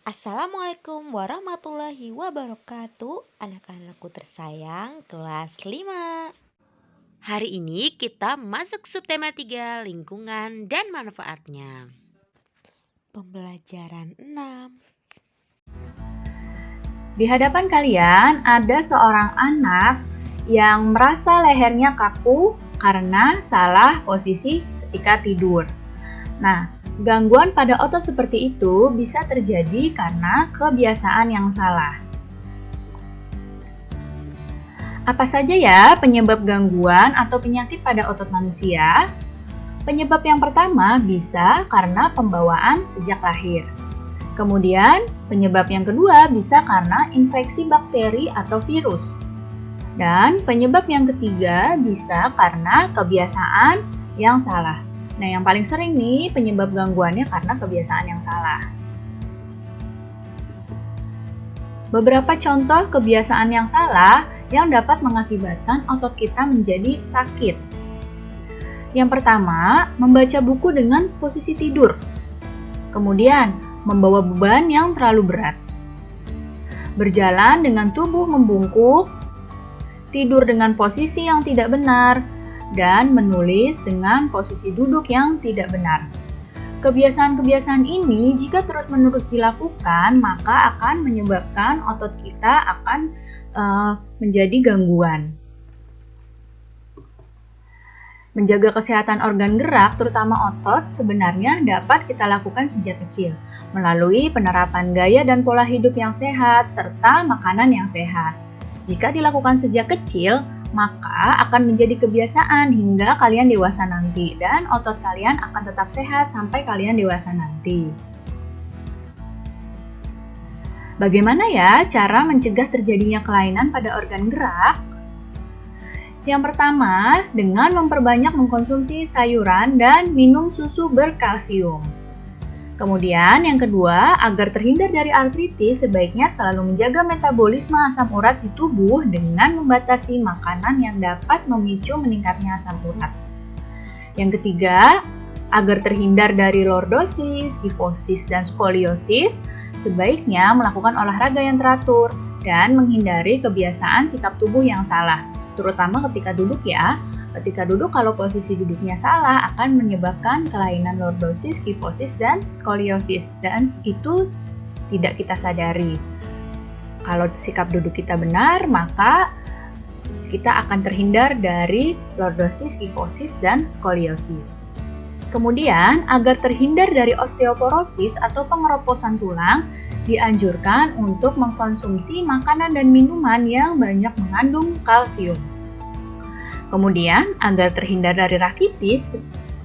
Assalamualaikum warahmatullahi wabarakatuh. Anak-anakku tersayang kelas 5. Hari ini kita masuk subtema 3 lingkungan dan manfaatnya. Pembelajaran 6. Di hadapan kalian ada seorang anak yang merasa lehernya kaku karena salah posisi ketika tidur. Nah, gangguan pada otot seperti itu bisa terjadi karena kebiasaan yang salah. Apa saja ya penyebab gangguan atau penyakit pada otot manusia? Penyebab yang pertama bisa karena pembawaan sejak lahir. Kemudian, penyebab yang kedua bisa karena infeksi bakteri atau virus. Dan penyebab yang ketiga bisa karena kebiasaan yang salah. Nah, yang paling sering nih penyebab gangguannya karena kebiasaan yang salah. Beberapa contoh kebiasaan yang salah yang dapat mengakibatkan otot kita menjadi sakit. Yang pertama, membaca buku dengan posisi tidur. Kemudian, membawa beban yang terlalu berat. Berjalan dengan tubuh membungkuk, tidur dengan posisi yang tidak benar, dan menulis dengan posisi duduk yang tidak benar. Kebiasaan-kebiasaan ini jika terus-menerus dilakukan, maka akan menyebabkan otot kita akan menjadi gangguan. Menjaga kesehatan organ gerak, terutama otot, sebenarnya dapat kita lakukan sejak kecil melalui penerapan gaya dan pola hidup yang sehat serta makanan yang sehat. Jika dilakukan sejak kecil, maka akan menjadi kebiasaan hingga kalian dewasa nanti dan otot kalian akan tetap sehat sampai kalian dewasa nanti. Bagaimana ya cara mencegah terjadinya kelainan pada organ gerak? Yang pertama, dengan memperbanyak mengkonsumsi sayuran dan minum susu berkalsium. Kemudian yang kedua, agar terhindar dari artritis, sebaiknya selalu menjaga metabolisme asam urat di tubuh dengan membatasi makanan yang dapat memicu meningkatnya asam urat. Yang ketiga, agar terhindar dari lordosis, kifosis, dan skoliosis, sebaiknya melakukan olahraga yang teratur dan menghindari kebiasaan sikap tubuh yang salah, terutama ketika duduk ya. Ketika duduk, kalau posisi duduknya salah akan menyebabkan kelainan lordosis, kifosis, dan skoliosis, dan itu tidak kita sadari. Kalau sikap duduk kita benar, maka kita akan terhindar dari lordosis, kifosis, dan skoliosis. Kemudian, agar terhindar dari osteoporosis atau pengeroposan tulang, dianjurkan untuk mengkonsumsi makanan dan minuman yang banyak mengandung kalsium. Kemudian, agar terhindar dari rakitis,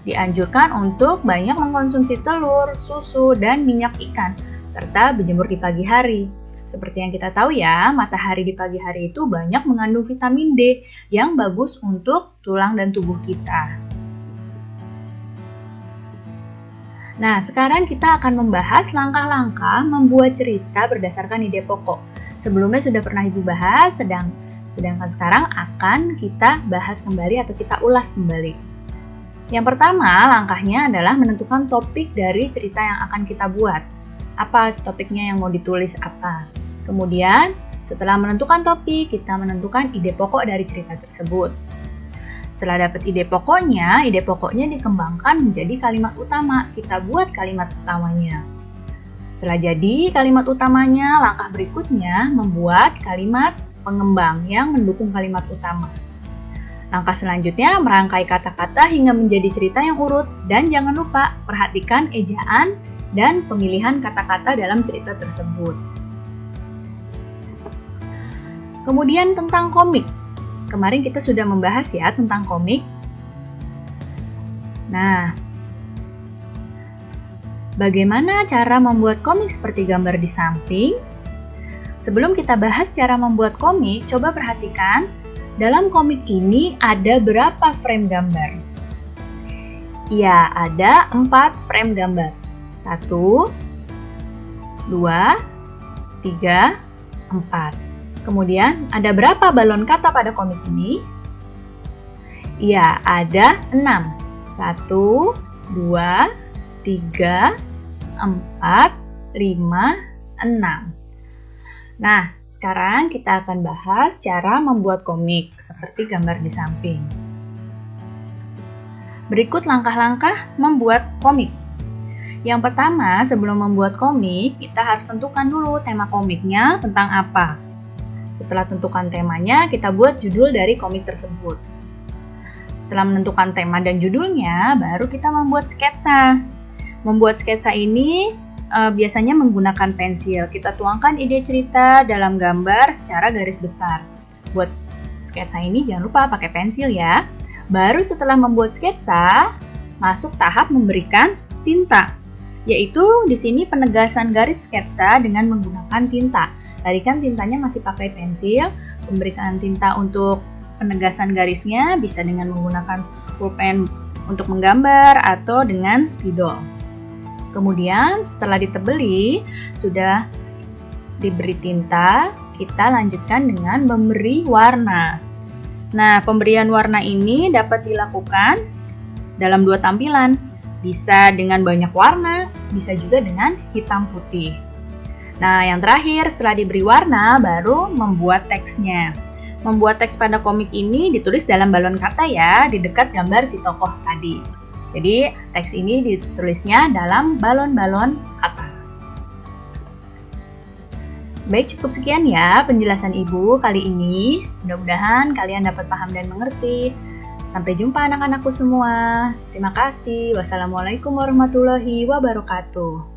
dianjurkan untuk banyak mengkonsumsi telur, susu, dan minyak ikan, serta berjemur di pagi hari. Seperti yang kita tahu ya, matahari di pagi hari itu banyak mengandung vitamin D yang bagus untuk tulang dan tubuh kita. Nah, sekarang kita akan membahas langkah-langkah membuat cerita berdasarkan ide pokok. Sebelumnya sudah pernah Ibu bahas, sedangkan sekarang akan kita bahas kembali atau kita ulas kembali. Yang pertama, langkahnya adalah menentukan topik dari cerita yang akan kita buat. Apa topiknya yang mau ditulis apa? Kemudian, setelah menentukan topik, kita menentukan ide pokok dari cerita tersebut. Setelah dapat ide pokoknya dikembangkan menjadi kalimat utama. Kita buat kalimat utamanya. Setelah jadi kalimat utamanya, langkah berikutnya membuat kalimat pengembang yang mendukung kalimat utama. Langkah selanjutnya merangkai kata-kata hingga menjadi cerita yang urut, dan jangan lupa perhatikan ejaan dan pemilihan kata-kata dalam cerita tersebut. Kemudian tentang komik. Kemarin kita sudah membahas ya tentang komik. Nah, bagaimana cara membuat komik seperti gambar di samping? Sebelum kita bahas cara membuat komik, coba perhatikan dalam komik ini ada berapa frame gambar? Ya, ada 4 frame gambar. 1, 2, 3, 4. Kemudian, ada berapa balon kata pada komik ini? Ya, ada 6. 1, 2, 3, 4, 5, 6. Nah, sekarang kita akan bahas cara membuat komik seperti gambar di samping. Berikut langkah-langkah membuat komik. Yang pertama, sebelum membuat komik, kita harus tentukan dulu tema komiknya tentang apa. Setelah tentukan temanya, kita buat judul dari komik tersebut. Setelah menentukan tema dan judulnya, baru kita membuat sketsa. Membuat sketsa ini biasanya menggunakan pensil. Kita tuangkan ide cerita dalam gambar secara garis besar. Buat sketsa ini jangan lupa pakai pensil ya. Baru setelah membuat sketsa, masuk tahap memberikan tinta. Yaitu di sini penegasan garis sketsa dengan menggunakan tinta. Tadi kan tintanya masih pakai pensil. Pemberikan tinta untuk penegasan garisnya bisa dengan menggunakan pulpen untuk menggambar atau dengan spidol. Kemudian setelah ditebeli, sudah diberi tinta, kita lanjutkan dengan memberi warna. Nah, pemberian warna ini dapat dilakukan dalam dua tampilan. Bisa dengan banyak warna, bisa juga dengan hitam putih. Nah, yang terakhir setelah diberi warna, baru membuat teksnya. Membuat teks pada komik ini ditulis dalam balon kata ya, di dekat gambar si tokoh tadi. Jadi, teks ini ditulisnya dalam balon-balon kata. Baik, cukup sekian ya penjelasan Ibu kali ini. Mudah-mudahan kalian dapat paham dan mengerti. Sampai jumpa anak-anakku semua. Terima kasih. Wassalamualaikum warahmatullahi wabarakatuh.